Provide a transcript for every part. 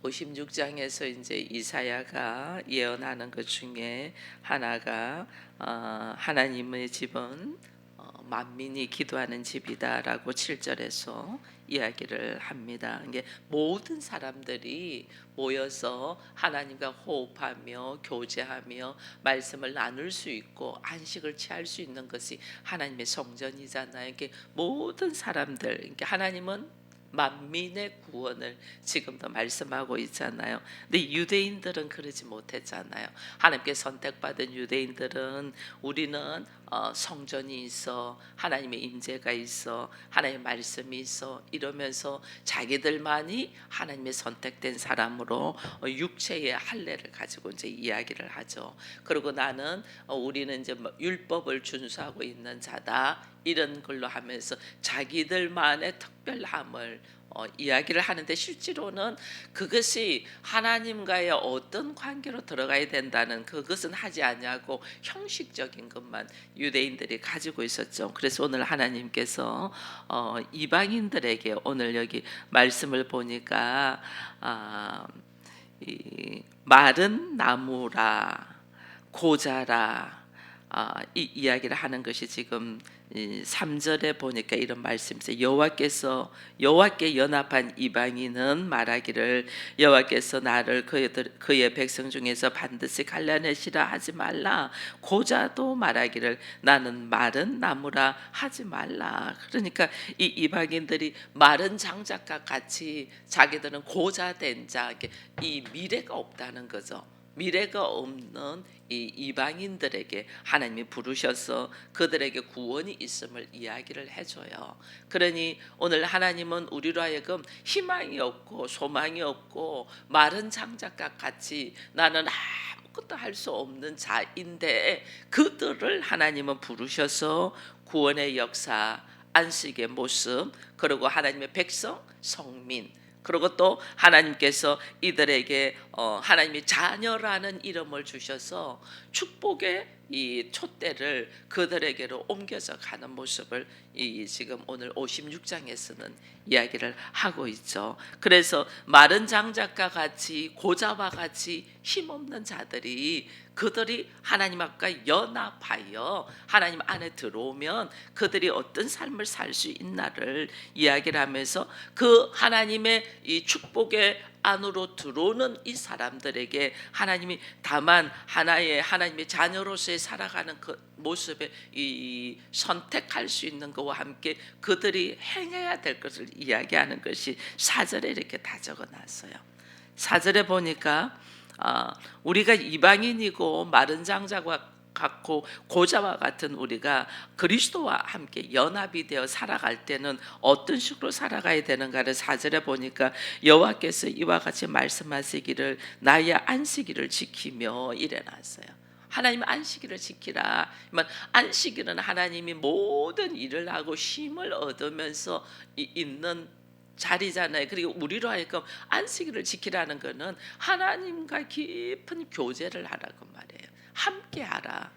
56장에서 이제 이사야가 예언하는 것 중에 하나가 하나님의 집은 만민이 기도하는 집이다라고 7절에서 이야기를 합니다. 이게 모든 사람들이 모여서 하나님과 호흡하며 교제하며 말씀을 나눌 수 있고 안식을 취할 수 있는 것이 하나님의 성전이잖아요. 이게 모든 사람들, 그러니까 하나님은 만민의 구원을 지금도 말씀하고 있잖아요. 근데 유대인들은 그러지 못했잖아요. 하나님께 선택받은 유대인들은 우리는 성전이 있어, 하나님의 임재가 있어, 하나님의 말씀이 있어 이러면서 자기들만이 하나님의 선택된 사람으로 육체의 할례를 가지고 이제 이야기를 하죠. 그리고 나는 우리는 이제 율법을 준수하고 있는 자다 이런 걸로 하면서 자기들만의 특별함을 이야기를 하는데, 실제로는 그것이 하나님과의 어떤 관계로 들어가야 된다는 그것은 하지 않냐고 형식적인 것만 유대인들이 가지고 있었죠. 그래서 오늘 하나님께서 이방인들에게 오늘 여기 말씀을 보니까 이 마른 나무라 고자라 이 이야기를 하는 것이 지금 3절에 보니까 이런 말씀이 있어요. 여호와께 연합한 이방인은 말하기를 여호와께서 나를 그의 백성 중에서 반드시 갈라내시라 하지 말라. 고자도 말하기를 나는 마른 나무라 하지 말라. 그러니까 이 이방인들이 마른 장작과 같이 자기들은 고자된 자, 이 미래가 없다는 거죠. 미래가 없는 이 이방인들에게 하나님이 부르셔서 그들에게 구원이 있음을 이야기를 해줘요. 그러니 오늘 하나님은 우리로 하여금 희망이 없고 소망이 없고 마른 장작과 같이 나는 아무것도 할 수 없는 자인데 그들을 하나님은 부르셔서 구원의 역사, 안식의 모습, 그리고 하나님의 백성, 성민, 그리고 또 하나님께서 이들에게 하나님의 자녀라는 이름을 주셔서 축복의 이 촛대를 그들에게로 옮겨져 가는 모습을 이 지금 오늘 56장에서는 이야기를 하고 있죠. 그래서 마른 장작과 같이 고자와 같이 힘없는 자들이 그들이 하나님 앞과 연합하여 하나님 안에 들어오면 그들이 어떤 삶을 살 수 있나를 이야기를 하면서 그 하나님의 이 축복의 안으로 들어오는 이 사람들에게 하나님이 다만 하나님의 자녀로서의 살아가는 그 모습에 이 선택할 수 있는 것과 함께 그들이 행해야 될 것을 이야기하는 것이 4절에 이렇게 다 적어놨어요. 4절에 보니까 우리가 이방인이고 마른 장자와 같고 고자와 같은 우리가 그리스도와 함께 연합이 되어 살아갈 때는 어떤 식으로 살아가야 되는가를 4절에 보니까 여호와께서 이와 같이 말씀하시기를 나의 안식일을 지키며 이래놨어요. 하나님 안식일을 지키라. 안식일은 하나님이 모든 일을 하고 쉼을 얻으면서 있는 자리잖아요. 그리고 우리로 하여금 안식일을 지키라는 것은 하나님과 깊은 교제를 하라고 말해요. 함께 하라.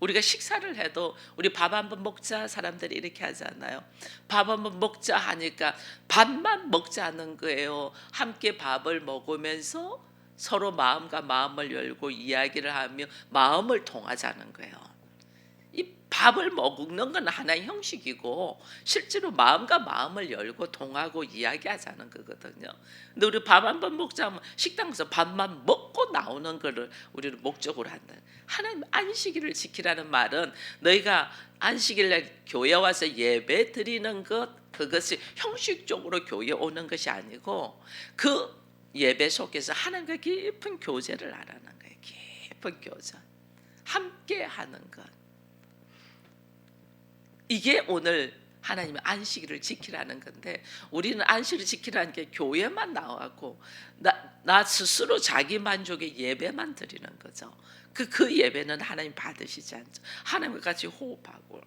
우리가 식사를 해도 우리 밥 한번 먹자 사람들이 이렇게 하잖아요. 밥 한번 먹자 하니까 밥만 먹자는 거예요. 함께 밥을 먹으면서 서로 마음과 마음을 열고 이야기를 하며 마음을 통하자는 거예요. 이 밥을 먹는 건 하나의 형식이고 실제로 마음과 마음을 열고 통하고 이야기하자는 거거든요. 근데 우리 밥 한 번 먹자면 식당에서 밥만 먹고 나오는 거를 우리는 목적으로 한다. 하나님 안식일을 지키라는 말은 너희가 안식일날 교회 와서 예배 드리는 것, 그것이 형식적으로 교회 오는 것이 아니고 그 예배 속에서 하나님과 깊은 교제를 하라는 거예요. 깊은 교제, 함께 하는 것. 이게 오늘 하나님의 안식일을 지키라는 건데, 우리는 안식일을 지키라는 게 교회만 나와고 나 스스로 자기 만족의 예배만 드리는 거죠. 그 예배는 하나님 받으시지 않죠. 하나님과 같이 호흡하고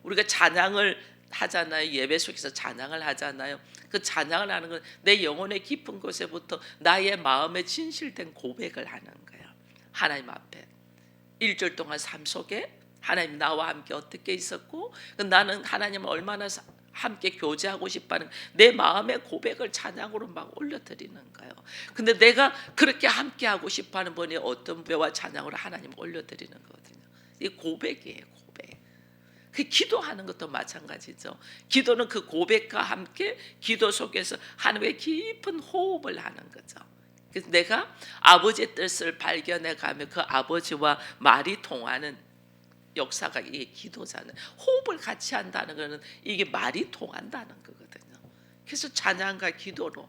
우리가 찬양을 하잖아요. 예배 속에서 찬양을 하잖아요. 그 찬양을 하는 건 내 영혼의 깊은 곳에부터 나의 마음에 진실된 고백을 하는 거예요. 하나님 앞에 1절 동안 삶 속에 하나님 나와 함께 어떻게 있었고 나는 하나님을 얼마나 함께 교제하고 싶어하는 내 마음의 고백을 찬양으로 막 올려드리는 거예요. 근데 내가 그렇게 함께하고 싶어하는 분이 어떤 배와 찬양으로 하나님 올려드리는 거거든요. 이 고백이에요, 고백. 그 기도하는 것도 마찬가지죠. 기도는 그 고백과 함께 기도 속에서 하나님의 깊은 호흡을 하는 거죠. 그래서 내가 아버지의 뜻을 발견해 가면 그 아버지와 말이 통하는 역사가 이게 기도잖아요. 호흡을 같이 한다는 것은 이게 말이 통한다는 거거든요. 그래서 찬양과 기도로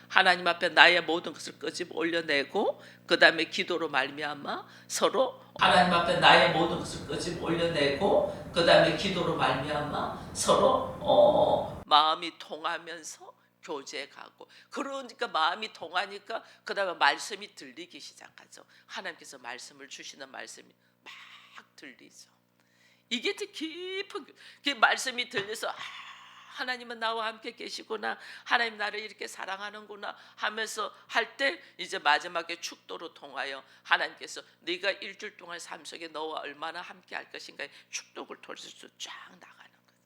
하나님 앞에 나의 모든 것을 끄집어 올려내고 그 다음에 기도로 말미암아 서로 하나님 앞에 나의 모든 것을 끄집어 올려내고 그 다음에 기도로 말미암아 서로 마음이 통하면서 교제에 가고 그러니까 마음이 통하니까 그 다음에 말씀이 들리기 시작하죠. 하나님께서 말씀을 주시는 말씀이 막 들리죠. 이게 깊은 그 말씀이 들려서 하나님은 나와 함께 계시구나, 하나님 나를 이렇게 사랑하는구나 하면서 할 때 이제 마지막에 축도로 통하여 하나님께서 네가 일주일 동안 삶 속에 너와 얼마나 함께 할 것인가 축도를 통해서 쫙 나가는 거예요.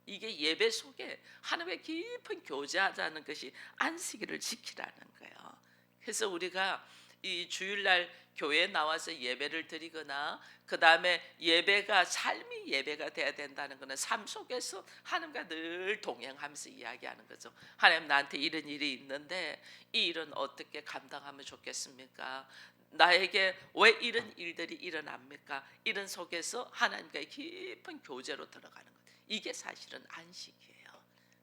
이게 예배 속에 하나님의 깊은 교제하자는 것이 안식일을 지키라는 거예요. 그래서 우리가 이 주일날 교회에 나와서 예배를 드리거나 그 다음에 예배가 삶이 예배가 돼야 된다는 것은 삶 속에서 하나님과 늘 동행하면서 이야기하는 거죠. 하나님 나한테 이런 일이 있는데 이 일은 어떻게 감당하면 좋겠습니까? 나에게 왜 이런 일들이 일어납니까? 이런 속에서 하나님과의 깊은 교제로 들어가는 것. 이게 사실은 안식이에요.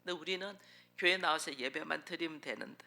근데 우리는 교회 나와서 예배만 드리면 되는데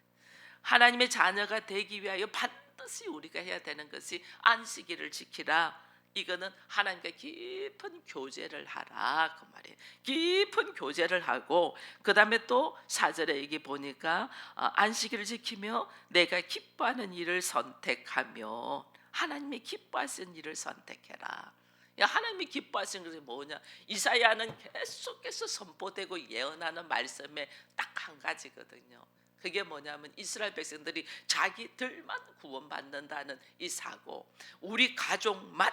하나님의 자녀가 되기 위하여 반드시 우리가 해야 되는 것이 안식일을 지키라. 이거는 하나님과 깊은 교제를 하라 그 말이에요. 깊은 교제를 하고 그 다음에 또 4절에 여기 보니까 안식일을 지키며 내가 기뻐하는 일을 선택하며 하나님이 기뻐하시는 일을 선택해라. 하나님이 기뻐하시는 것이 뭐냐? 이사야는 계속해서 선포되고 예언하는 말씀에 딱 한 가지거든요. 그게 뭐냐면 이스라엘 백성들이 자기들만 구원받는다는 이 사고, 우리 가족만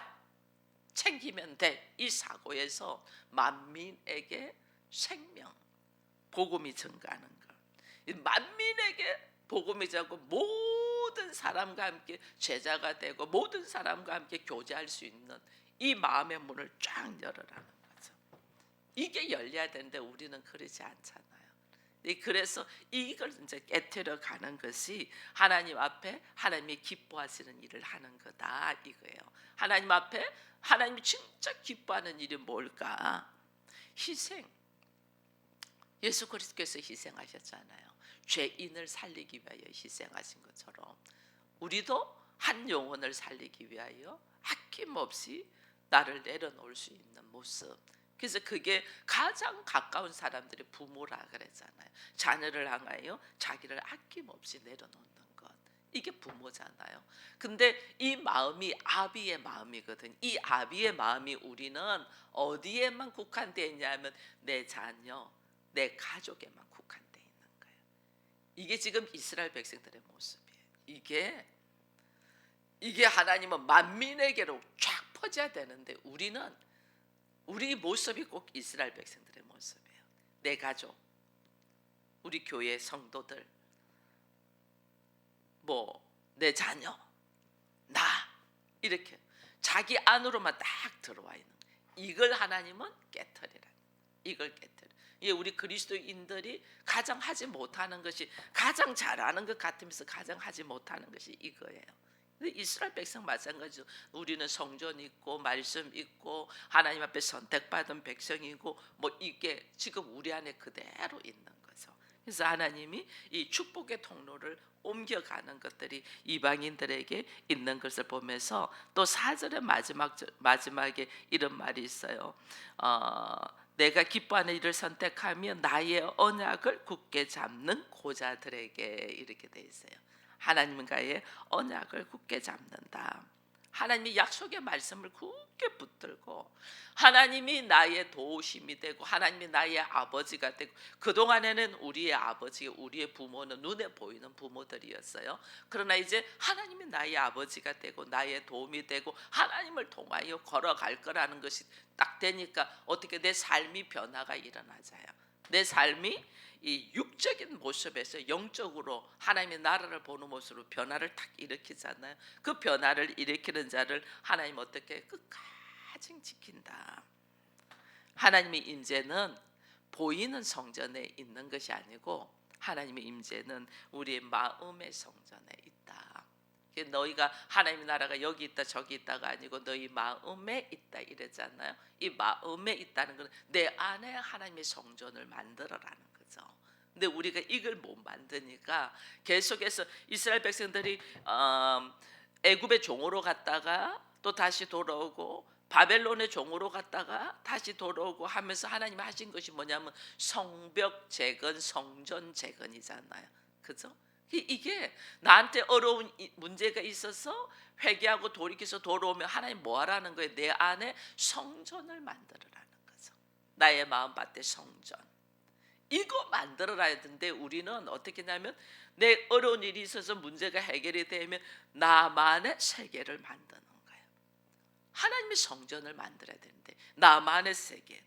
챙기면 돼. 이 사고에서 만민에게 생명, 복음이 증가하는 것. 만민에게 복음이 전하고 모든 사람과 함께 제자가 되고 모든 사람과 함께 교제할 수 있는 이 마음의 문을 쫙 열어라는 거죠. 이게 열려야 되는데 우리는 그러지 않잖아요. 그래서 이걸 이제 깨트려 가는 것이 하나님 앞에 하나님이 기뻐하시는 일을 하는 거다 이거예요. 하나님 앞에 하나님이 진짜 기뻐하는 일이 뭘까? 희생. 예수 그리스도께서 희생하셨잖아요. 죄인을 살리기 위하여 희생하신 것처럼 우리도 한 영혼을 살리기 위하여 아낌없이 나를 내려놓을 수 있는 모습. 그래서 그게 가장 가까운 사람들이 부모라 그랬잖아요. 자녀를 향하여 자기를 아낌없이 내려놓는 것. 이게 부모잖아요. 근데 이 마음이 아비의 마음이거든. 이 아비의 마음이 우리는 어디에만 국한되어 있냐면 내 자녀, 내 가족에만 국한되어 있는 거예요. 이게 지금 이스라엘 백성들의 모습이에요. 이게 하나님은 만민에게로 쫙 퍼져야 되는데 우리 모습이 꼭 이스라엘 백성들의 모습이에요. 내 가족, 우리 교회 성도들, 내 자녀, 나 이렇게 자기 안으로만 딱 들어와 있는 이걸 하나님은 깨트리라. 이걸 깨트려. 이게 우리 그리스도인들이 가장 하지 못하는 것이 가장 잘하는 것 같으면서 가장 하지 못하는 것이 이거예요. 근데 이스라엘 백성 마찬가지죠. 우리는 성전 있고 말씀 있고 하나님 앞에 선택받은 백성이고 이게 지금 우리 안에 그대로 있는 거죠. 그래서 하나님이 이 축복의 통로를 옮겨가는 것들이 이방인들에게 있는 것을 보면서 또 4절의 마지막에 이런 말이 있어요. 내가 기뻐하는 일을 선택하며 나의 언약을 굳게 잡는 고자들에게 이렇게 돼 있어요. 하나님과의 언약을 굳게 잡는다. 하나님이 약속의 말씀을 굳게 붙들고 하나님이 나의 도우심이 되고 하나님이 나의 아버지가 되고 그동안에는 우리의 아버지, 우리의 부모는 눈에 보이는 부모들이었어요. 그러나 이제 하나님이 나의 아버지가 되고 나의 도움이 되고 하나님을 통하여 걸어갈 거라는 것이 딱 되니까 어떻게 내 삶이 변화가 일어나자요. 내 삶이 이 육적인 모습에서 영적으로 하나님의 나라를 보는 모습으로 변화를 탁 일으키잖아요. 그 변화를 일으키는 자를 하나님 어떻게 끝까지 지킨다. 하나님의 임재는 보이는 성전에 있는 것이 아니고 하나님의 임재는 우리의 마음의 성전에 있다. 너희가 하나님의 나라가 여기 있다 저기 있다가 아니고 너희 마음에 있다 이랬잖아요. 이 마음에 있다는 것은 내 안에 하나님의 성전을 만들어라는 거죠. 근데 우리가 이걸 못 만드니까 계속해서 이스라엘 백성들이 애굽의 종으로 갔다가 또 다시 돌아오고 바벨론의 종으로 갔다가 다시 돌아오고 하면서 하나님 하신 것이 뭐냐면 성벽 재건, 성전 재건이잖아요. 그죠? 이게 나한테 어려운 문제가 있어서 회개하고 돌이켜서 돌아오면 하나님 뭐 하라는 거예요? 내 안에 성전을 만들어라는 거죠. 나의 마음밭의 성전. 이거 만들어놔야 되는데 우리는 어떻게 하냐면 내 어려운 일이 있어서 문제가 해결이 되면 나만의 세계를 만드는 거예요. 하나님의 성전을 만들어야 되는데 나만의 세계,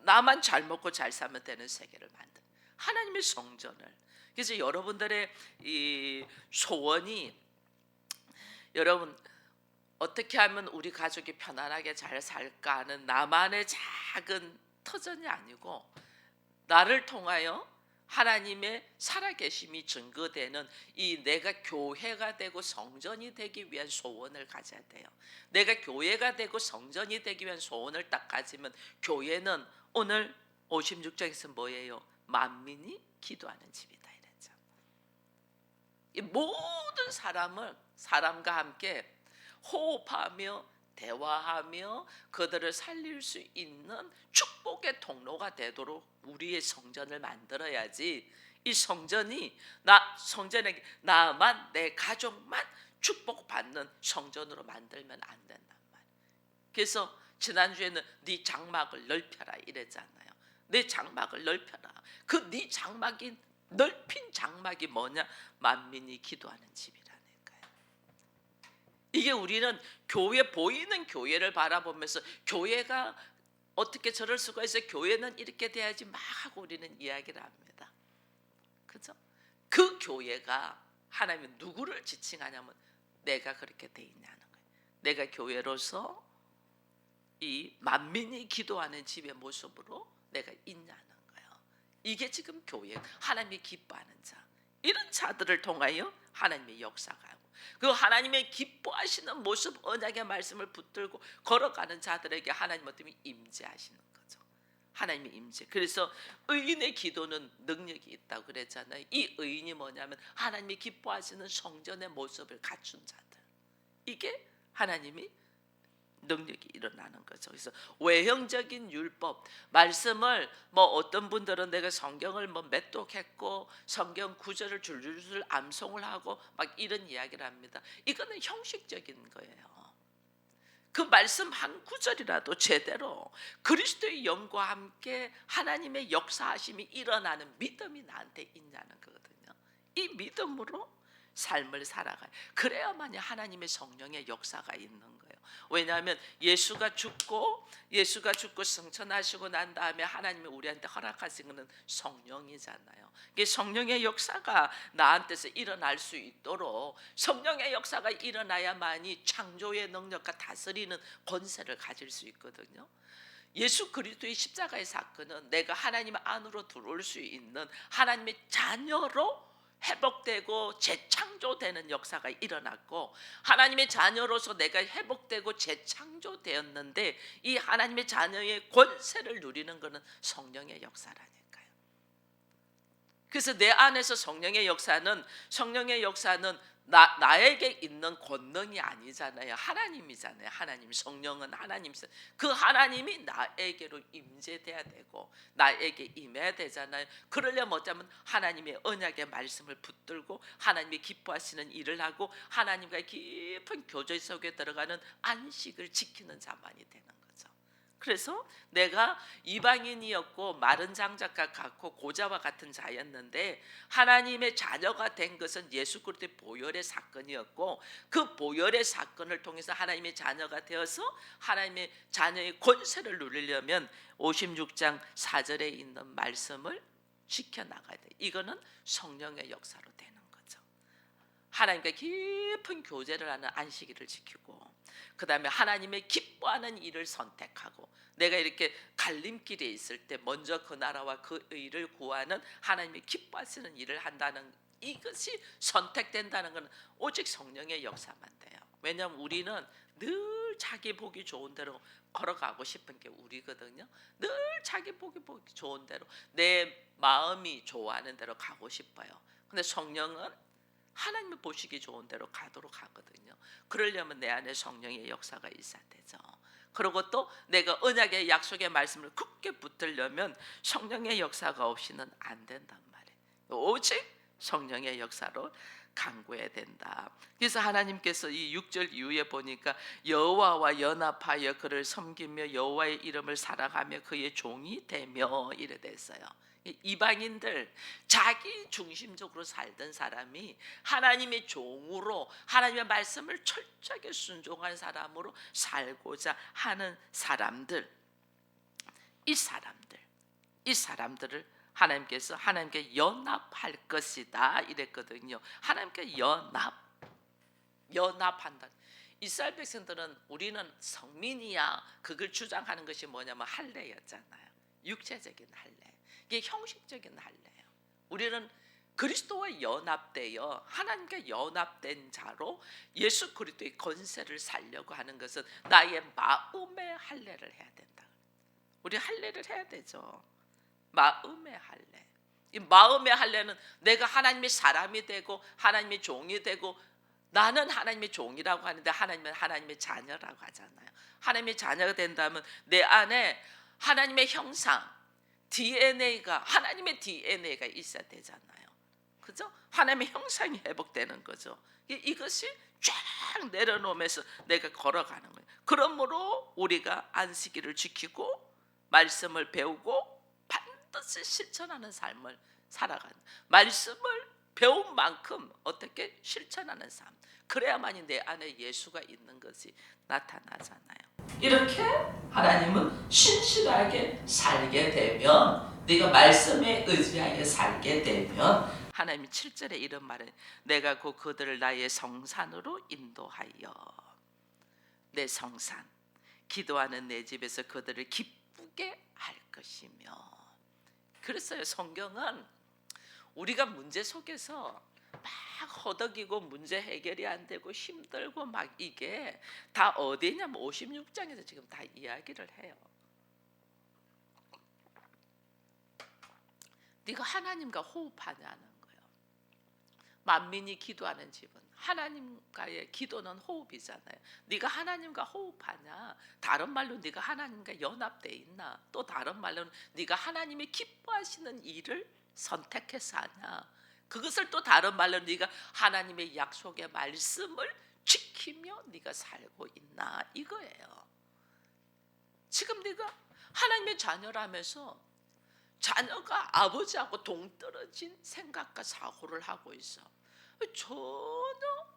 나만 잘 먹고 잘 살면 되는 세계를 만드는 하나님의 성전을. 그래서 여러분들의 이 소원이 여러분 어떻게 하면 우리 가족이 편안하게 잘 살까 하는 나만의 작은 터전이 아니고 나를 통하여 하나님의 살아계심이 증거되는 이 내가 교회가 되고 성전이 되기 위한 소원을 가져야 돼요. 내가 교회가 되고 성전이 되기 위한 소원을 딱 가지면 교회는 오늘 56장에서 뭐예요? 만민이 기도하는 집이다 이랬죠. 이 모든 사람과 함께 호흡하며 대화하며 그들을 살릴 수 있는 축복의 통로가 되도록 우리의 성전을 만들어야지. 이 성전이 성전에 나만 내 가족만 축복받는 성전으로 만들면 안 된단 말이에요. 그래서 지난주에는 네 장막을 넓혀라 이랬잖아요. 내 장막을 넓혀라. 그 네 장막이 넓힌 장막이 뭐냐? 만민이 기도하는 집이라니까요. 이게 우리는 교회 보이는 교회를 바라보면서 교회가 어떻게 저럴 수가 있어요? 교회는 이렇게 돼야지 막 하고 우리는 이야기를 합니다. 그죠? 그 교회가 하나님은 누구를 지칭하냐면 내가 그렇게 돼 있냐는 거예요. 내가 교회로서 이 만민이 기도하는 집의 모습으로 내가 있냐는 거예요. 이게 지금 교회, 하나님이 기뻐하는 자, 이런 자들을 통하여 하나님의 역사가 하고 그 하나님의 기뻐하시는 모습 언약의 말씀을 붙들고 걸어가는 자들에게 하나님은 어떻게 임재하시는 거죠. 하나님의 임재. 그래서 의인의 기도는 능력이 있다고 그랬잖아요. 이 의인이 뭐냐면 하나님이 기뻐하시는 성전의 모습을 갖춘 자들. 이게 하나님이 능력이 일어나는 거죠. 그래서 외형적인 율법 말씀을 뭐 어떤 분들은 내가 성경을 뭐 매독했고 성경 구절을 줄줄줄 암송을 하고 막 이런 이야기를 합니다. 이거는 형식적인 거예요. 그 말씀 한 구절이라도 제대로 그리스도의 영과 함께 하나님의 역사하심이 일어나는 믿음이 나한테 있냐는 거거든요. 이 믿음으로 삶을 살아가요. 그래야만이 하나님의 성령의 역사가 있는 거예요. 왜냐하면 예수가 죽고 승천하시고 난 다음에 하나님이 우리한테 허락하신 것은 성령이잖아요. 이게 성령의 역사가 나한테서 일어날 수 있도록 성령의 역사가 일어나야만이 창조의 능력과 다스리는 권세를 가질 수 있거든요. 예수 그리스도의 십자가의 사건은 내가 하나님 안으로 들어올 수 있는 하나님의 자녀로 회복되고 재창조되는 역사가 일어났고 하나님의 자녀로서 내가 회복되고 재창조되었는데 이 하나님의 자녀의 권세를 누리는 것은 성령의 역사라니까요. 그래서 내 안에서 성령의 역사는 나에게 있는 권능이 아니잖아요. 하나님이잖아요. 하나님 성령은 하나님이잖아요. 그 하나님이 나에게로 임재돼야 되고 나에게 임해야 되잖아요. 그러려면 어쩌면 하나님의 언약의 말씀을 붙들고 하나님이 기뻐하시는 일을 하고 하나님과 깊은 교제 속에 들어가는 안식을 지키는 자만이 되는 거죠. 그래서 내가 이방인이었고 마른 장작과 같고 고자와 같은 자였는데 하나님의 자녀가 된 것은 예수 그리스도의 보혈의 사건이었고, 그 보혈의 사건을 통해서 하나님의 자녀가 되어서 하나님의 자녀의 권세를 누리려면 56장 4절에 있는 말씀을 지켜나가야 돼. 이거는 성령의 역사로 되는 거죠. 하나님과 깊은 교제를 하는 안식일을 지키고, 그 다음에 하나님의 기뻐하는 일을 선택하고, 내가 이렇게 갈림길에 있을 때 먼저 그 나라와 그 의를 구하는 하나님이 기뻐하시는 일을 한다는, 이것이 선택된다는 것은 오직 성령의 역사만 돼요. 왜냐하면 우리는 늘 자기 보기 좋은 대로 걸어가고 싶은 게 우리거든요. 늘 자기 보기 좋은 대로, 내 마음이 좋아하는 대로 가고 싶어요. 근데 성령은 하나님이 보시기 좋은 대로 가도록 하거든요. 그러려면 내 안에 성령의 역사가 있어야 되죠. 그리고 또 내가 언약의 약속의 말씀을 굳게 붙들려면 성령의 역사가 없이는 안 된단 말이에요. 오직 성령의 역사로 간구해야 된다. 그래서 하나님께서 이 6절 이후에 보니까 여호와와 연합하여 그를 섬기며 여호와의 이름을 사랑하며 그의 종이 되며 이래 됐어요. 이방인들, 자기 중심적으로 살던 사람이 하나님의 종으로 하나님의 말씀을 철저하게 순종한 사람으로 살고자 하는 사람들, 이 사람들을 하나님께서 하나님께 연합할 것이다 이랬거든요. 하나님께 연합한다. 이스라엘 백성들은 우리는 성민이야, 그걸 주장하는 것이 뭐냐면 할례였잖아요. 육체적인 할례, 이게 형식적인 할례예요. 우리는 그리스도와 연합되어 하나님께 연합된 자로 예수 그리스도의 권세를 살려고 하는 것은 나의 마음의 할례를 해야 된다. 우리 할례를 해야 되죠. 마음의 할례. 이 마음의 할례는 내가 하나님의 사람이 되고 하나님의 종이 되고, 나는 하나님의 종이라고 하는데 하나님은 하나님의 자녀라고 하잖아요. 하나님의 자녀가 된다면 내 안에 하나님의 형상, DNA가, 하나님의 DNA가 있어야 되잖아요. 그죠? 하나님의 형상이 회복되는 거죠. 이것이 쫙 내려놓으면서 내가 걸어가는 거예요. 그러므로 우리가 안식일을 지키고 말씀을 배우고 반드시 실천하는 삶을 살아가는, 말씀을 배운 만큼 어떻게 실천하는 삶, 그래야만이 내 안에 예수가 있는 것이 나타나잖아요. 이렇게 하나님은 신실하게 살게 되면, 네가 말씀에 의지하여 살게 되면, 하나님이 7절에 이런 말을, 내가 곧 그들을 나의 성산으로 인도하여, 내 성산, 기도하는 내 집에서 그들을 기쁘게 할 것이며. 그랬어요. 성경은 우리가 문제 속에서 막 허덕이고 문제 해결이 안 되고 힘들고 막, 이게 다 어디냐면 56장에서 지금 다 이야기를 해요. 네가 하나님과 호흡하냐는 거예요. 만민이 기도하는 집은, 하나님과의 기도는 호흡이잖아요. 네가 하나님과 호흡하냐, 다른 말로 네가 하나님과 연합돼 있나, 또 다른 말로는 네가 하나님이 기뻐하시는 일을 선택해서 하냐, 그것을 또 다른 말로 네가 하나님의 약속의 말씀을 지키며 네가 살고 있나, 이거예요. 지금 네가 하나님의 자녀라면서 자녀가 아버지하고 동떨어진 생각과 사고를 하고 있어. 전혀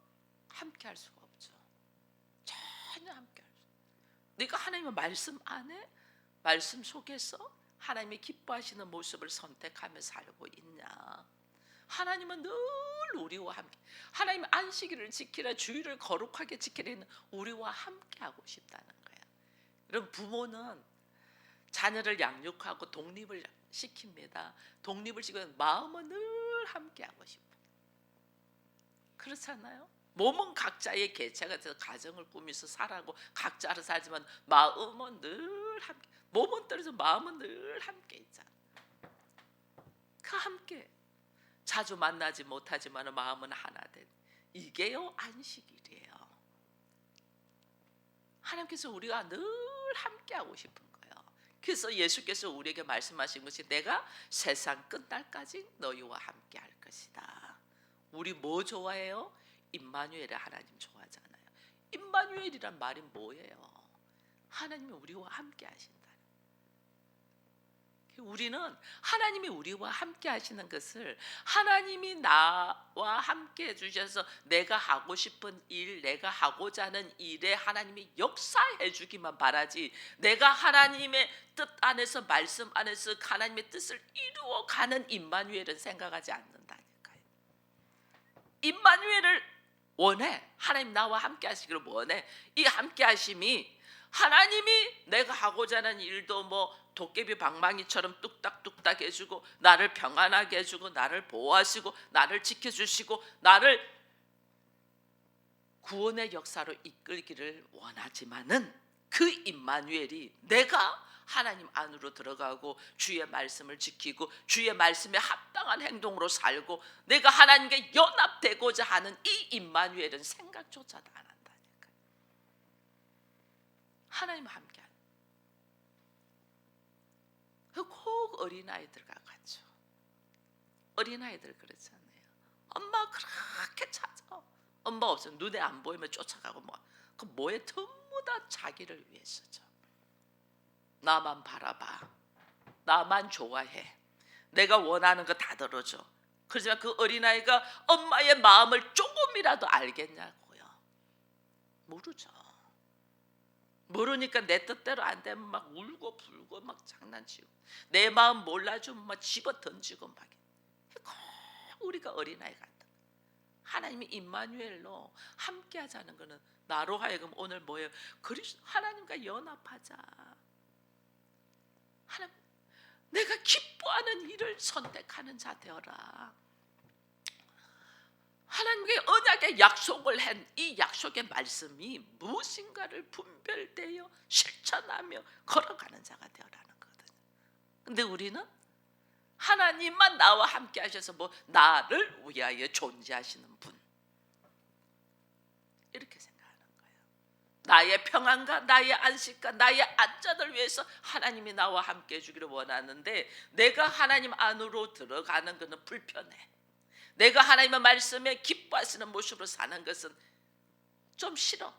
함께 할 수가 없죠. 전혀 함께 할 수. 네가 하나님의 말씀 안에, 말씀 속에서 하나님이 기뻐하시는 모습을 선택하며 살고 있냐. 하나님은 늘 우리와 함께, 하나님 안식일을 지키라, 주일을 거룩하게 지키라는 우리와 함께 하고 싶다는 거야. 여러분, 부모는 자녀를 양육하고 독립을 시킵니다. 독립을 시키면 마음은 늘 함께 하고 싶어. 그렇잖아요. 몸은 각자의 개체가 돼서 가정을 꾸미서 살아고 각자로 살지만 마음은 늘 함께, 몸은 떨어져 마음은 늘 함께 있잖아. 그 함께 자주 만나지 못하지만 마음은 하나 된, 이게요 안식일이에요. 하나님께서 우리가 늘 함께 하고 싶은 거예요. 그래서 예수께서 우리에게 말씀하신 것이, 내가 세상 끝날까지 너희와 함께 할 것이다. 우리 뭐 좋아해요? 임마누엘의 하나님 좋아하잖아요. 임마누엘이란 말이 뭐예요? 하나님이 우리와 함께 하신다. 우리는 하나님이 우리와 함께 하시는 것을, 하나님이 나와 함께 해주셔서 내가 하고 싶은 일, 내가 하고자 하는 일에 하나님이 역사해 주기만 바라지, 내가 하나님의 뜻 안에서, 말씀 안에서 하나님의 뜻을 이루어가는 임마누엘은 생각하지 않는다니까요. 임마누엘을 원해. 하나님 나와 함께 하시기를 원해. 이 함께 하심이 하나님이 내가 하고자 하는 일도 뭐 도깨비 방망이처럼 뚝딱뚝딱 해주고, 나를 평안하게 해주고, 나를 보호하시고, 나를 지켜주시고, 나를 구원의 역사로 이끌기를 원하지만은, 그 임마누엘이 내가 하나님 안으로 들어가고 주의 말씀을 지키고 주의 말씀에 합당한 행동으로 살고 내가 하나님께 연합되고자 하는 이 임마누엘은 생각조차도 안 한다니까. 하나님과 함께 하는. 꼭 어린아이들과 같죠. 어린아이들 그렇잖아요. 엄마 그렇게 찾아. 엄마 없으면 눈에 안 보이면 쫓아가고 그 뭐에 전부 다 자기를 위해서죠. 나만 바라봐. 나만 좋아해. 내가 원하는 거 다 들어줘. 그렇지만 그 어린아이가 엄마의 마음을 조금이라도 알겠냐고요. 모르죠. 모르니까 내 뜻대로 안 되면 막 울고 불고 막 장난치고, 내 마음 몰라주면 막 집어 던지고 막. 우리가 어린아이 같다. 하나님이 임마누엘로 함께 하자는 것은 나로 하여금 오늘 뭐예요? 하나님과 연합하자. 하나님, 내가 기뻐하는 일을 선택하는 자 되어라. 하나님께 언약의 약속을 한 이 약속의 말씀이 무엇인가를 분별되어 실천하며 걸어가는 자가 되어라는 거거든요. 근데 우리는 하나님만 나와 함께 하셔서 나를 위하여 존재하시는 분, 이렇게 생각하는 거예요. 나의 평안과 나의 안식과 나의 안전을 위해서 하나님이 나와 함께 해주기를 원하는데, 내가 하나님 안으로 들어가는 것은 불편해. 내가 하나님의 말씀에 기뻐하시는 모습으로 사는 것은 좀 싫어.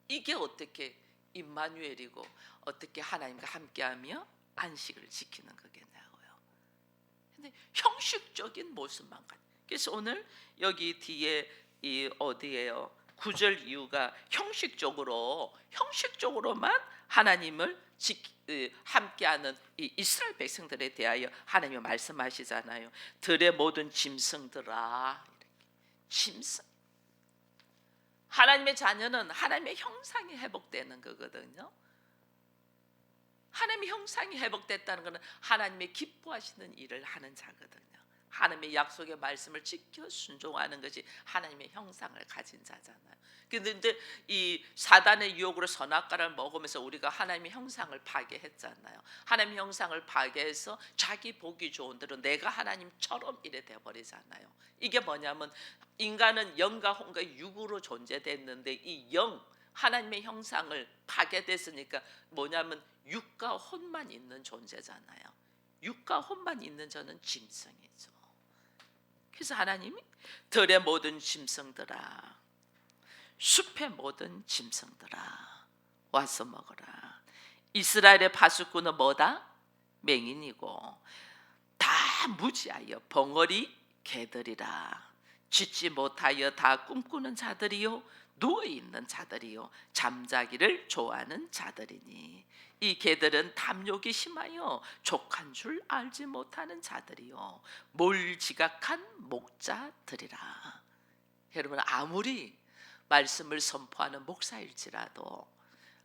이게 어떻게 임마누엘이고 어떻게 하나님과 함께하며 안식을 지키는 거겠냐고요. 근데 형식적인 모습만 같아요. 그래서 오늘 여기 뒤에 이 어디예요? 9절 이유가 형식적으로만 하나님을 함께하는 이 이스라엘 백성들에 대하여 하나님이 말씀하시잖아요. 들의 모든 짐승들아. 짐승. 하나님의 자녀는 하나님의 형상이 회복되는 거거든요. 하나님의 형상이 회복됐다는 것은 하나님의 기뻐하시는 일을 하는 자거든요. 하나님의 약속의 말씀을 지켜 순종하는 것이 하나님의 형상을 가진 자잖아요. 그런데 이 사단의 유혹으로 선악과를 먹으면서 우리가 하나님의 형상을 파괴했잖아요. 하나님의 형상을 파괴해서 자기 보기 좋은 대로 내가 하나님처럼 이래 돼버리잖아요. 이게 뭐냐면 인간은 영과 혼과 육으로 존재됐는데 이 영, 하나님의 형상을 파괴됐으니까 뭐냐면 육과 혼만 있는 존재잖아요. 육과 혼만 있는 저는 짐승이죠. 그래서 하나님이 들의 모든 짐승들아, 숲의 모든 짐승들아, 와서 먹어라. 이스라엘의 파수꾼은 뭐다? 맹인이고 다 무지하여 벙어리 개들이라. 짖지 못하여 다 꿈꾸는 자들이요, 누워있는 자들이요, 잠자기를 좋아하는 자들이니 이 개들은 탐욕이 심하여 족한 줄 알지 못하는 자들이요, 몰지각한 목자들이라. 여러분, 아무리 말씀을 선포하는 목사일지라도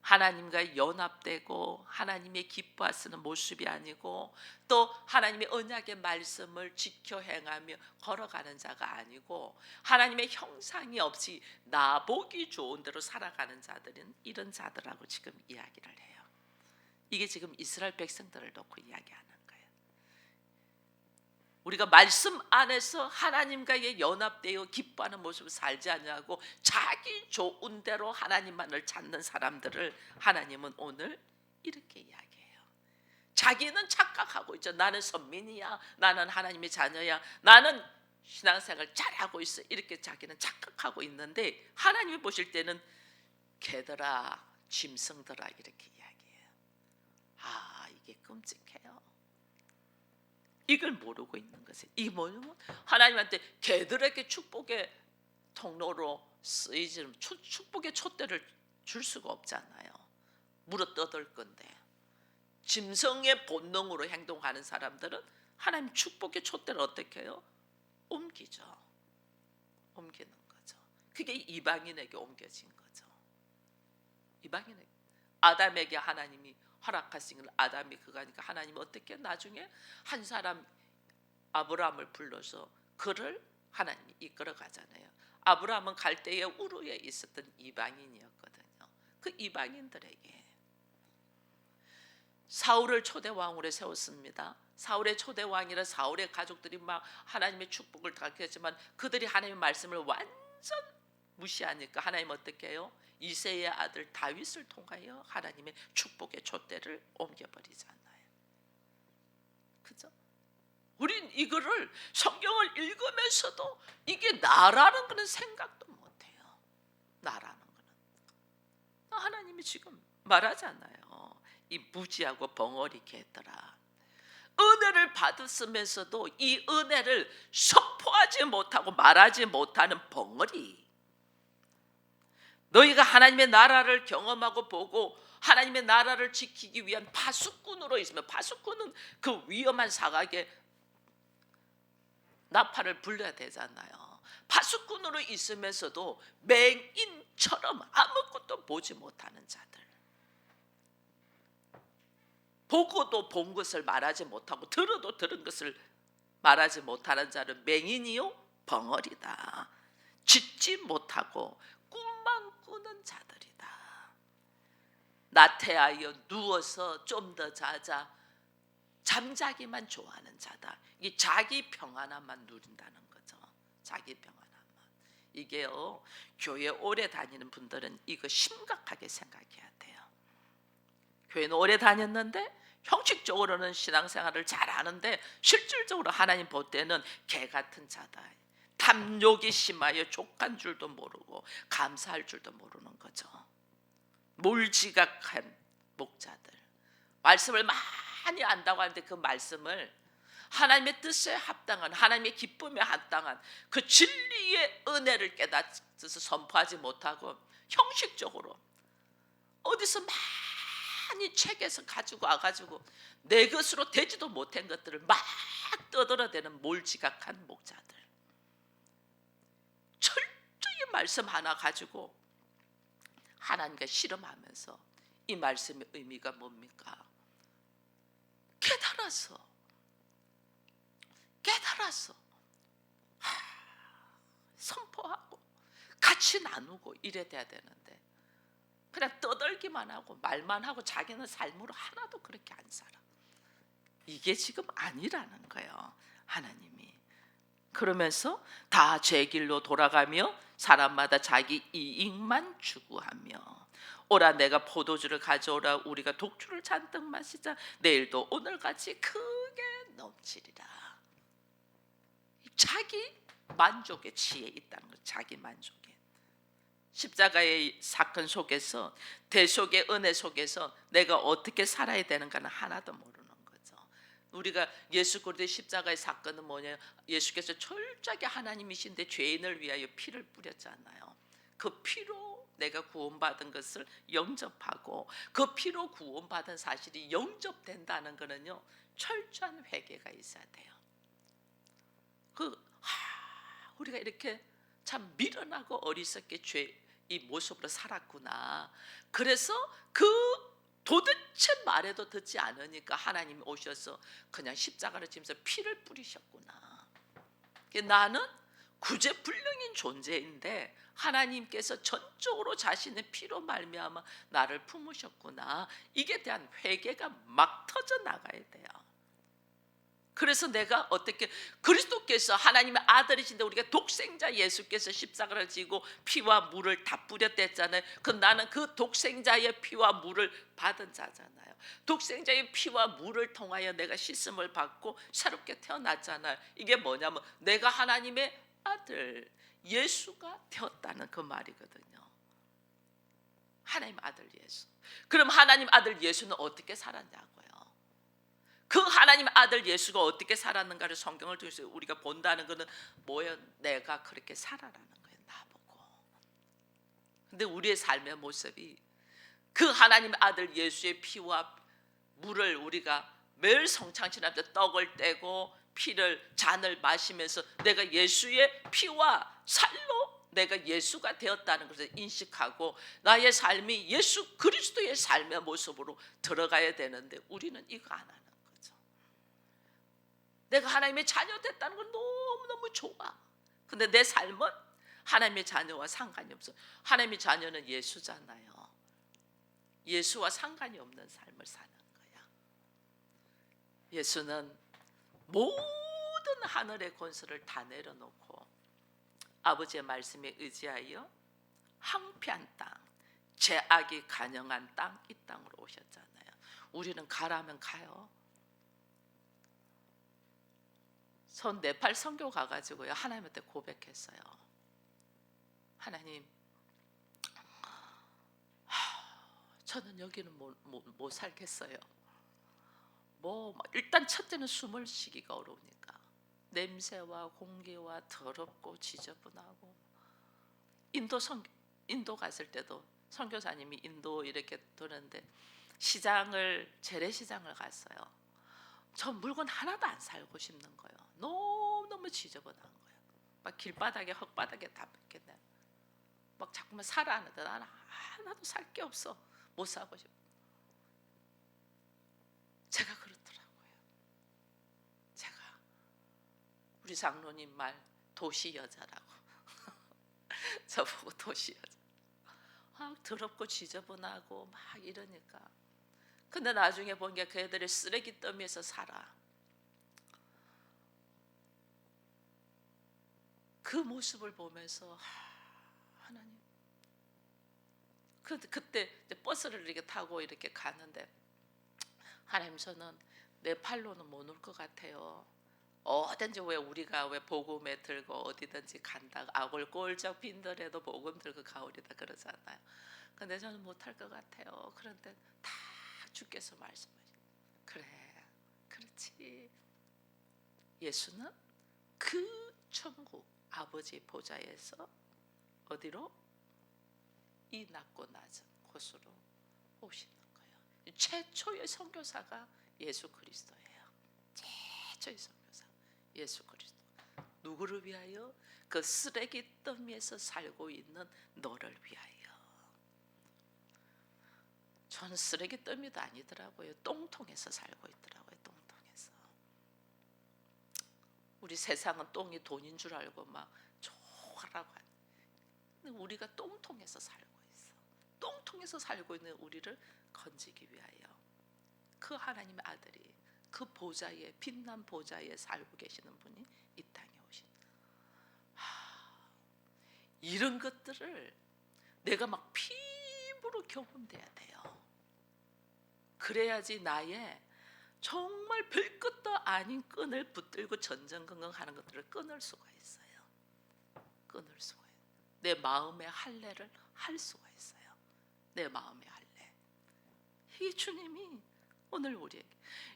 하나님과 연합되고 하나님의 기뻐하시는 모습이 아니고 또 하나님의 언약의 말씀을 지켜 행하며 걸어가는 자가 아니고 하나님의 형상이 없이 나보기 좋은 대로 살아가는 자들은 이런 자들하고 지금 이야기를 해요. 이게 지금 이스라엘 백성들을 놓고 이야기하는 거예요. 우리가 말씀 안에서 하나님과의 연합되어 기뻐하는 모습을 살지 않냐고 자기 좋은 대로 하나님만을 찾는 사람들을 하나님은 오늘 이렇게 이야기해요. 자기는 착각하고 있죠. 나는 선민이야, 나는 하나님의 자녀야, 나는 신앙생활 잘하고 있어, 이렇게 자기는 착각하고 있는데 하나님이 보실 때는 개들아, 짐승들아 이렇게 이야기해요. 아, 이게 끔찍해요. 이걸 모르고 있는 것이 이 뭐냐면 하나님한테 개들에게 축복의 통로로 쓰이지 축복의 촛대를 줄 수가 없잖아요. 물어뜯을 건데 짐승의 본능으로 행동하는 사람들은 하나님 축복의 촛대를 어떻게 해요? 옮기죠. 옮기는 거죠. 그게 이방인에게 옮겨진 거죠. 이방인에게 아담에게 하나님이 허락하신 걸 아담이 그거 하니까 하나님이 어떻게 나중에 한 사람 아브라함을 불러서 그를 하나님이 이끌어 가잖아요. 아브라함은 갈대의 우르에 있었던 이방인이었거든요. 그 이방인들에게 사울을 초대왕으로 세웠습니다. 사울의 초대왕이라 사울의 가족들이 막 하나님의 축복을 받겠지만 그들이 하나님의 말씀을 완전 무시하니까 하나님 어떻게 해요? 이새의 아들 다윗을 통하여 하나님의 축복의 촛대를 옮겨버리잖아요. 그죠? 우린 이거를 성경을 읽으면서도 이게 나라는 거는 생각도 못해요. 나라는 거는 하나님이 지금 말하잖아요. 이 무지하고 벙어리 개들아, 은혜를 받았으면서도 이 은혜를 선포하지 못하고 말하지 못하는 벙어리, 너희가 하나님의 나라를 경험하고 보고 하나님의 나라를 지키기 위한 파수꾼으로 있으면, 파수꾼은 그 위험한 사각에 나팔을 불러야 되잖아요. 파수꾼으로 있으면서도 맹인처럼 아무것도 보지 못하는 자들, 보고도 본 것을 말하지 못하고 들어도 들은 것을 말하지 못하는 자는 맹인이요 벙어리다. 짓지 못하고 꿈만 꾸는 자들이다. 나태하여 누워서 좀 더 자자, 잠자기만 좋아하는 자다. 이게 자기 평안함만 누린다는 거죠. 자기 평안함만. 이게요, 교회 오래 다니는 분들은 이거 심각하게 생각해야 돼요. 교회는 오래 다녔는데 형식적으로는 신앙생활을 잘하는데 실질적으로 하나님 볼 때는 개 같은 자다. 탐욕이 심하여 족한 줄도 모르고 감사할 줄도 모르는 거죠. 몰지각한 목자들, 말씀을 많이 안다고 하는데 그 말씀을 하나님의 뜻에 합당한, 하나님의 기쁨에 합당한 그 진리의 은혜를 깨닫어서 선포하지 못하고 형식적으로 어디서 많이 책에서 가지고 와가지고 내 것으로 되지도 못한 것들을 막 떠들어대는 몰지각한 목자들, 철저히 말씀 하나 가지고 하나님과 씨름하면서 이 말씀의 의미가 뭡니까? 깨달아서 선포하고 같이 나누고 이래야 돼야 되는데 그냥 떠들기만 하고 말만 하고 자기는 삶으로 하나도 그렇게 안 살아. 이게 지금 아니라는 거예요. 하나님이 그러면서 다 제 길로 돌아가며 사람마다 자기 이익만 추구하며, 오라 내가 포도주를 가져오라, 우리가 독주를 잔뜩 마시자, 내일도 오늘같이 크게 넘치리라. 자기 만족에 취해 있다는 거. 자기 만족에. 십자가의 사건 속에서, 대속의 은혜 속에서 내가 어떻게 살아야 되는가는 하나도 모르는 거죠. 우리가 예수 그리스도의 십자가의 사건은 뭐냐? 예수께서 철저하게 하나님이신데 죄인을 위하여 피를 뿌렸잖아요. 그 피로 내가 구원받은 것을 영접하고 그 피로 구원받은 사실이 영접된다는 것은요, 철저한 회개가 있어야 돼요. 우리가 이렇게 참 미련하고 어리석게 이 모습으로 살았구나. 그래서 그 도대체 말해도 듣지 않으니까 하나님이 오셔서 그냥 십자가를 지면서 피를 뿌리셨구나. 나는 구제불능인 존재인데 하나님께서 전적으로 자신의 피로 말미암아 나를 품으셨구나. 이게 대한 회개가 막 터져 나가야 돼요. 그래서 내가 어떻게, 그리스도께서 하나님의 아들이신데 우리가 독생자 예수께서 십자가를 지고 피와 물을 다 뿌렸댔잖아요. 나는 그 독생자의 피와 물을 받은 자잖아요. 독생자의 피와 물을 통하여 내가 씻음을 받고 새롭게 태어났잖아요. 이게 뭐냐면 내가 하나님의 아들 예수가 되었다는 그 말이거든요. 하나님 아들 예수. 그럼 하나님 아들 예수는 어떻게 살았냐고요. 그 하나님 아들 예수가 어떻게 살았는가를 성경을 통해서 우리가 본다는 것은 뭐예요? 내가 그렇게 살아라는 거예요. 나보고. 근데 우리의 삶의 모습이 그 하나님 아들 예수의 피와 물을 우리가 매일 성찬식하면서 떡을 떼고 피를 잔을 마시면서 내가 예수의 피와 살로 내가 예수가 되었다는 것을 인식하고 나의 삶이 예수 그리스도의 삶의 모습으로 들어가야 되는데 우리는 이거 안 하는 거죠. 내가 하나님의 자녀 됐다는 건 너무너무 좋아. 근데 내 삶은 하나님의 자녀와 상관이 없어. 하나님의 자녀는 예수잖아요. 예수와 상관이 없는 삶을 사는 거야. 예수는 모든 하늘의 권세를 다 내려놓고 아버지의 말씀에 의지하여 황폐한 땅, 죄악이 간영한 땅, 이 땅으로 오셨잖아요. 우리는 가라면 가요. 전 네팔 선교 가가지고요 하나님한테 고백했어요. 하나님, 저는 여기는 못 살겠어요. 일단 첫째는 숨을 쉬기가 어려우니까 냄새와 공기와 더럽고 지저분하고 인도 갔을 때도 선교사님이 인도 이렇게 도는데 재래시장을 갔어요. 저 물건 하나도 안 살고 싶는 거예요. 너무 지저분한 거예요. 막 길바닥에 흙바닥에 다 뺏겼네. 막 자꾸만 사라 하는데 나는 하나도 살 게 없어. 못 사고 싶어. 제가 그렇더라고요. 제가 우리 장로님 말 도시 여자라고 저보고 도시 여자. 더럽고 지저분하고 막 이러니까. 근데 나중에 본 게 그 애들이 쓰레기 더미에서 살아. 그 모습을 보면서 하나님. 그때 버스를 이렇게 타고 이렇게 가는데 하나님 저는 내 팔로는 못 올 것 같아요. 어딘지 왜 우리가 왜 복음에 들고 어디든지 간다 아골 꼴적 빈들에도 복음 들고 가오리다 그러잖아요. 근데 저는 못할 것 같아요. 그런데 다 주께서 말씀하시고 그래 그렇지. 예수는 그 천국 아버지 보좌에서 어디로? 이 낮고 낮은 곳으로 오시는 거예요. 최초의 선교사가 예수 그리스도예요. 최초의 선교사 예수 그리스도. 누구를 위하여? 그 쓰레기 더미에서 살고 있는 너를 위하여. 저는 쓰레기 더미도 아니더라고요. 똥통에서 살고 있더라고요. 똥통에서. 우리 세상은 똥이 돈인 줄 알고 막 좋아라고 하는. 근데 우리가 똥통에서 살고 있어. 똥통에서 살고 있는 우리를 건지기 위하여 그 하나님의 아들이 그 보좌에 빛난 보좌에 살고 계시는 분이 이 땅에 오신. 이런 것들을 내가 막 피부로 경험돼야 돼요. 그래야지 나의 정말 별것도 아닌 끈을 붙들고 전전긍긍하는 것들을 끊을 수가 있어요. 끊을 수가 있어요. 내 마음의 할례를 할 수가 있어요. 내 마음의 할례. 이 주님이 오늘 우리에게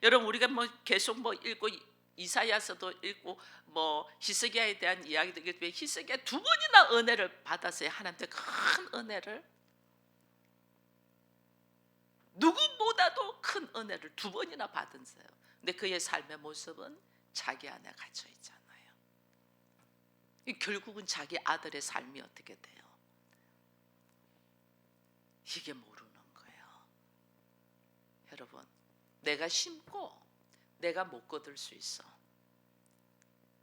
여러분 우리가 계속 읽고 이사야서도 읽고 히스기야에 대한 이야기도 읽고 히스기야 두 번이나 은혜를 받았어요. 하나님께 큰 은혜를 누구보다도 큰 은혜를 두 번이나 받았어요. 근데 그의 삶의 모습은 자기 안에 갇혀 있잖아요. 결국은 자기 아들의 삶이 어떻게 돼요? 이게 모르는 거예요. 여러분 내가 심고 내가 못 거둘 수 있어.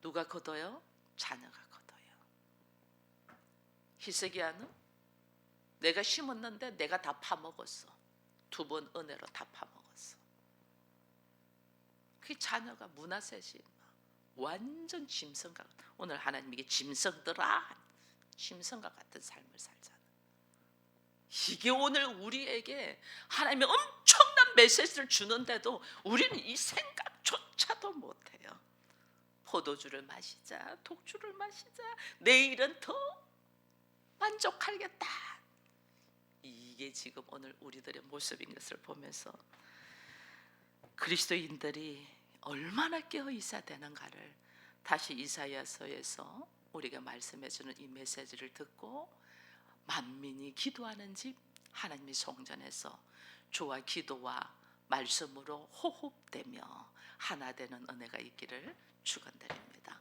누가 거둬요? 자녀가 거둬요. 히스기야는 내가 심었는데 내가 다 파먹었어. 두 번 은혜로 다 파먹었어. 그 자녀가 문하셋이 완전 짐승과 오늘 하나님에게 짐승들아 짐승과 같은 삶을 살잖아. 이게 오늘 우리에게 하나님의 엄청난 메시지를 주는데도 우리는 이 생각조차도 못해요. 포도주를 마시자, 독주를 마시자, 내일은 더 만족하겠다. 이게 지금 오늘 우리들의 모습인 것을 보면서 그리스도인들이 얼마나 깨어 있어야 되는가를 다시 이사야서에서 우리가 말씀해 주는 이 메시지를 듣고 만민이 기도하는 집 하나님의 성전에서 주와 기도와 말씀으로 호흡되며 하나 되는 은혜가 있기를 축원드립니다.